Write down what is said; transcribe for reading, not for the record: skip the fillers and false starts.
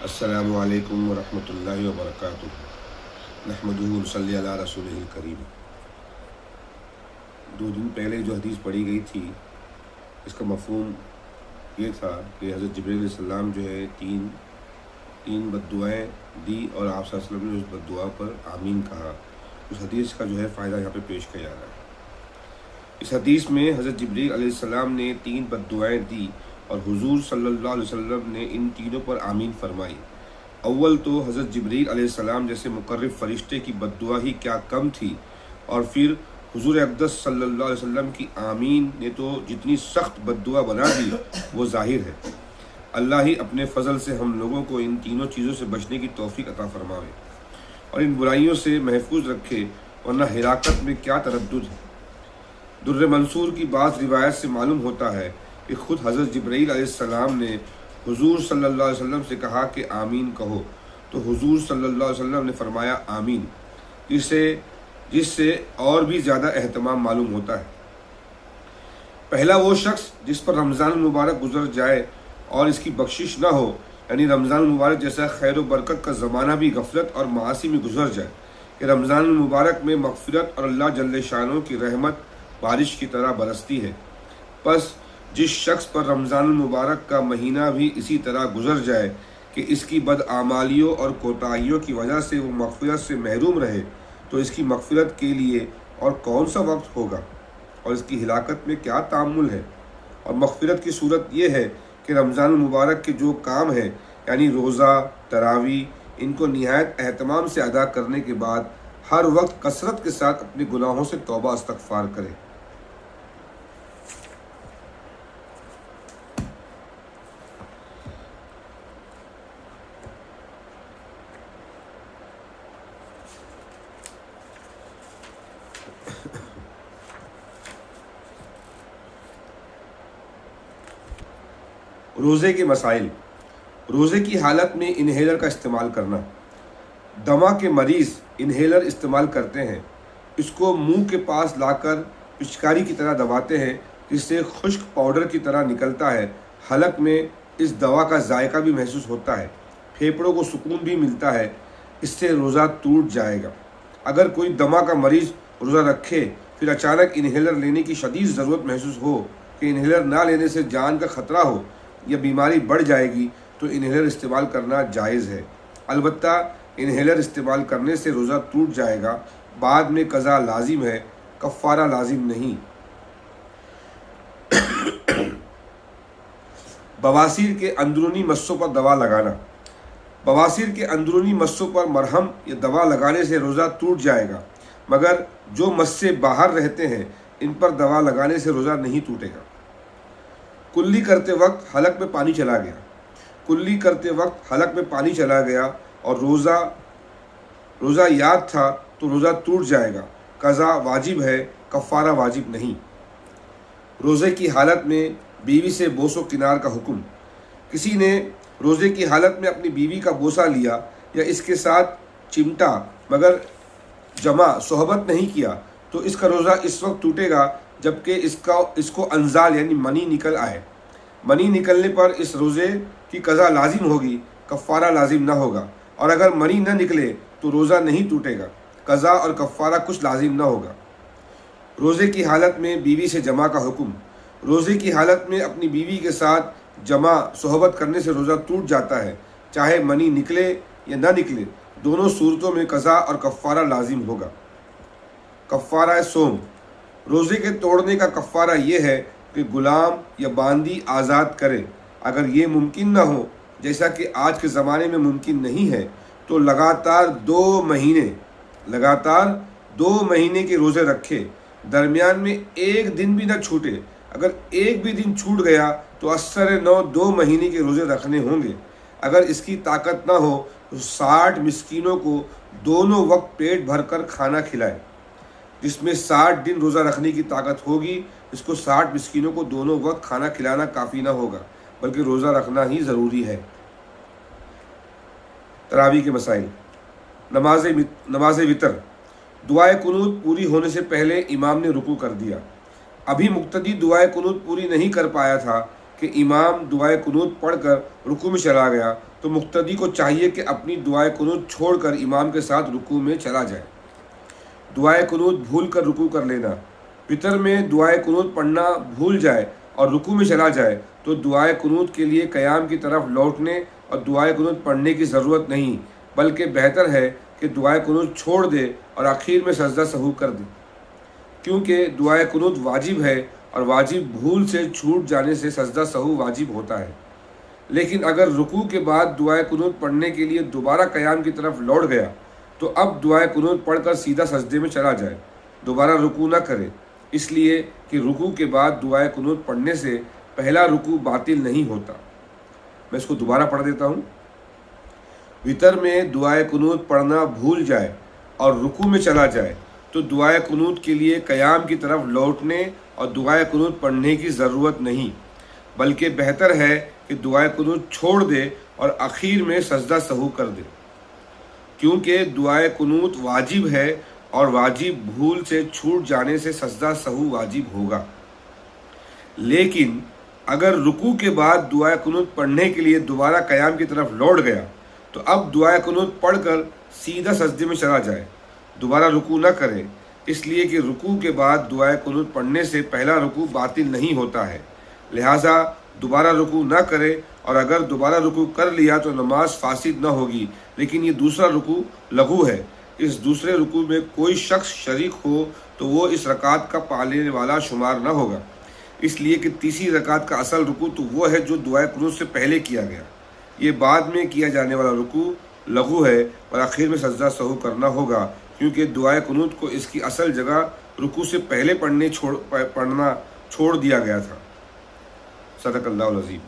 السلام علیکم ورحمۃ اللہ وبرکاتہ۔ نحمدہ و نصلی علی رسولہ الکریم۔ 2 دن پہلے جو حدیث پڑھی گئی تھی اس کا مفہوم یہ تھا کہ حضرت جبریل علیہ السلام جو ہے تین بد دعائیں دی اور آپ صلی اللہ علیہ وسلم نے اس بد دعا پر آمین کہا۔ اس حدیث کا جو ہے فائدہ یہاں پہ پیش کیا جا رہا ہے۔ اس حدیث میں حضرت جبریل علیہ السلام نے 3 بد دعائیں دی اور حضور صلی اللہ علیہ وسلم نے ان تینوں پر آمین فرمائی۔ اول تو حضرت جبریل علیہ السلام جیسے مقرب فرشتے کی بد دعا ہی کیا کم تھی، اور پھر حضور اقدس صلی اللہ علیہ وسلم کی آمین نے تو جتنی سخت بد دعا بنا دی وہ ظاہر ہے۔ اللہ ہی اپنے فضل سے ہم لوگوں کو ان تینوں چیزوں سے بچنے کی توفیق عطا فرمائے اور ان برائیوں سے محفوظ رکھے، ورنہ ہلاکت میں کیا تردد ہے۔ در منصور کی بعض روایت سے معلوم ہوتا ہے کہ خود حضرت جبرائیل علیہ السلام نے حضور صلی اللہ علیہ وسلم سے کہا کہ آمین کہو، تو حضور صلی اللہ علیہ وسلم نے فرمایا آمین، جس سے اور بھی زیادہ اہتمام معلوم ہوتا ہے۔ پہلا وہ شخص جس پر رمضان المبارک گزر جائے اور اس کی بخشش نہ ہو، یعنی رمضان المبارک جیسا خیر و برکت کا زمانہ بھی غفلت اور معاصی میں گزر جائے کہ رمضان المبارک میں مغفرت اور اللہ جل شانہ کی رحمت بارش کی طرح برستی ہے، پس جس شخص پر رمضان المبارک کا مہینہ بھی اسی طرح گزر جائے کہ اس کی بدعمالیوں اور کوتاہیوں کی وجہ سے وہ مغفرت سے محروم رہے، تو اس کی مغفرت کے لیے اور کون سا وقت ہوگا اور اس کی ہلاکت میں کیا تعامل ہے۔ اور مغفرت کی صورت یہ ہے کہ رمضان المبارک کے جو کام ہیں، یعنی روزہ، تراویح، ان کو نہایت اہتمام سے ادا کرنے کے بعد ہر وقت کثرت کے ساتھ اپنے گناہوں سے توبہ استغفار کرے۔ روزے کے مسائل۔ روزے کی حالت میں انہیلر کا استعمال کرنا۔ دمہ کے مریض انہیلر استعمال کرتے ہیں، اس کو منہ کے پاس لا کر پچکاری کی طرح دباتے ہیں، جس سے خشک پاؤڈر کی طرح نکلتا ہے۔ حلق میں اس دوا کا ذائقہ بھی محسوس ہوتا ہے، پھیپھڑوں کو سکون بھی ملتا ہے، اس سے روزہ ٹوٹ جائے گا۔ اگر کوئی دمہ کا مریض روزہ رکھے پھر اچانک انہیلر لینے کی شدید ضرورت محسوس ہو کہ انہیلر نہ لینے سے جان کا خطرہ ہو یا بیماری بڑھ جائے گی، تو انہیلر استعمال کرنا جائز ہے۔ البتہ انہیلر استعمال کرنے سے روزہ ٹوٹ جائے گا، بعد میں قضا لازم ہے، کفارہ لازم نہیں۔ بواسیر کے اندرونی مسوں پر دوا لگانا۔ بواسیر کے اندرونی مسوں پر مرہم یا دوا لگانے سے روزہ ٹوٹ جائے گا، مگر جو مسے باہر رہتے ہیں ان پر دوا لگانے سے روزہ نہیں ٹوٹے گا۔ کلی کرتے وقت حلق میں پانی چلا گیا۔ کلی کرتے وقت حلق میں پانی چلا گیا اور روزہ یاد تھا تو روزہ ٹوٹ جائے گا، قضا واجب ہے، کفارہ واجب نہیں۔ روزے کی حالت میں بیوی سے بوس و کنار کا حکم۔ کسی نے روزے کی حالت میں اپنی بیوی کا بوسہ لیا یا اس کے ساتھ چمٹا مگر جمع صحبت نہیں کیا، تو اس کا روزہ اس وقت ٹوٹے گا جبکہ اس کو انزال یعنی منی نکل آئے۔ منی نکلنے پر اس روزے کی قضا لازم ہوگی، کفارہ لازم نہ ہوگا، اور اگر منی نہ نکلے تو روزہ نہیں ٹوٹے گا، قضا اور کفارہ کچھ لازم نہ ہوگا۔ روزے کی حالت میں بیوی سے جمع کا حکم۔ روزے کی حالت میں اپنی بیوی کے ساتھ جمع صحبت کرنے سے روزہ ٹوٹ جاتا ہے، چاہے منی نکلے یا نہ نکلے، دونوں صورتوں میں قضا اور کفارہ لازم ہوگا۔ کفارہ صوم۔ روزے کے توڑنے کا کفارہ یہ ہے کہ غلام یا باندی آزاد کرے۔ اگر یہ ممکن نہ ہو، جیسا کہ آج کے زمانے میں ممکن نہیں ہے، تو لگاتار 2 مہینے کے روزے رکھے، درمیان میں ایک دن بھی نہ چھوٹے۔ اگر ایک بھی دن چھوٹ گیا تو اثر 2 مہینے کے روزے رکھنے ہوں گے۔ اگر اس کی طاقت نہ ہو تو 60 مسکینوں کو دونوں وقت پیٹ بھر کر کھانا کھلائے۔ جس میں 60 دن روزہ رکھنے کی طاقت ہوگی، اس کو 60 مسکینوں کو دونوں وقت کھانا کھلانا کافی نہ ہوگا، بلکہ روزہ رکھنا ہی ضروری ہے۔ تراویح کے مسائل۔ نماز وتر۔ دعائے قنوت پوری ہونے سے پہلے امام نے رکوع کر دیا۔ ابھی مقتدی دعائے قنوت پوری نہیں کر پایا تھا کہ کہ امام دعائے قنوت پڑھ کر رکوع میں چلا گیا تو مقتدی کو چاہیے کہ اپنی دعائے قنوت چھوڑ کر امام کے ساتھ رکوع میں چلا جائے۔ دعائے قنوت بھول کر رکوع کر لینا۔ وطر میں دعائے قنوت پڑھنا بھول جائے اور رکوع میں چلا جائے تو دعائے قنوت کے لیے قیام کی طرف لوٹنے اور دعائے قنوت پڑھنے کی ضرورت نہیں، بلکہ بہتر ہے کہ دعائے قنوت چھوڑ دے اور آخر میں سجدہ سہو کر دے، کیونکہ دعائے قنوت واجب ہے اور واجب بھول سے چھوٹ جانے سے سجدہ سہو واجب ہوتا ہے۔ لیکن اگر رکوع کے بعد دعائے قنوت پڑھنے کے لیے دوبارہ قیام کی طرف لوٹ گیا تو اب دعائے قنوت پڑھ کر سیدھا سجدے میں چلا جائے، دوبارہ رکوع نہ کرے، اس لیے کہ رکوع کے بعد دعائے قنوت پڑھنے سے پہلا رکوع باطل نہیں ہوتا۔ میں اس کو دوبارہ پڑھ دیتا ہوں۔ وطر میں دعائے قنوت پڑھنا بھول جائے اور رکوع میں چلا جائے تو دعائے قنوت کے لیے قیام کی طرف لوٹنے اور دعائے قنوت پڑھنے کی ضرورت نہیں، بلکہ بہتر ہے کہ دعائے قنوت چھوڑ دے اور اخیر میں سجدہ سہو کر دے، کیونکہ دعائے قنوت واجب ہے اور واجب بھول سے چھوٹ جانے سے سجدہ سہو واجب ہوگا۔ لیکن اگر رکوع کے بعد دعائے قنوت پڑھنے کے لیے دوبارہ قیام کی طرف لوٹ گیا تو اب دعائے قنوت پڑھ کر سیدھا سجدے میں چلا جائے، دوبارہ رکوع نہ کرے، اس لیے کہ رکوع کے بعد دعائے قنوت پڑھنے سے پہلا رکوع باطل نہیں ہوتا ہے، لہٰذا دوبارہ رکوع نہ کرے، اور اگر دوبارہ رکوع کر لیا تو نماز فاسد نہ ہوگی، لیکن یہ دوسرا رکوع لغو ہے۔ اس دوسرے رکوع میں کوئی شخص شریک ہو تو وہ اس رکعت کا پانے والا شمار نہ ہوگا، اس لیے کہ تیسری رکعت کا اصل رکوع تو وہ ہے جو دعائے قنوت سے پہلے کیا گیا، یہ بعد میں کیا جانے والا رکوع لغو ہے اور آخر میں سجدہ سہو کرنا ہوگا، کیونکہ دعائے قنوت کو اس کی اصل جگہ رکوع سے پہلے پڑھنا چھوڑ دیا گیا تھا۔ صدق اللہ العظیم۔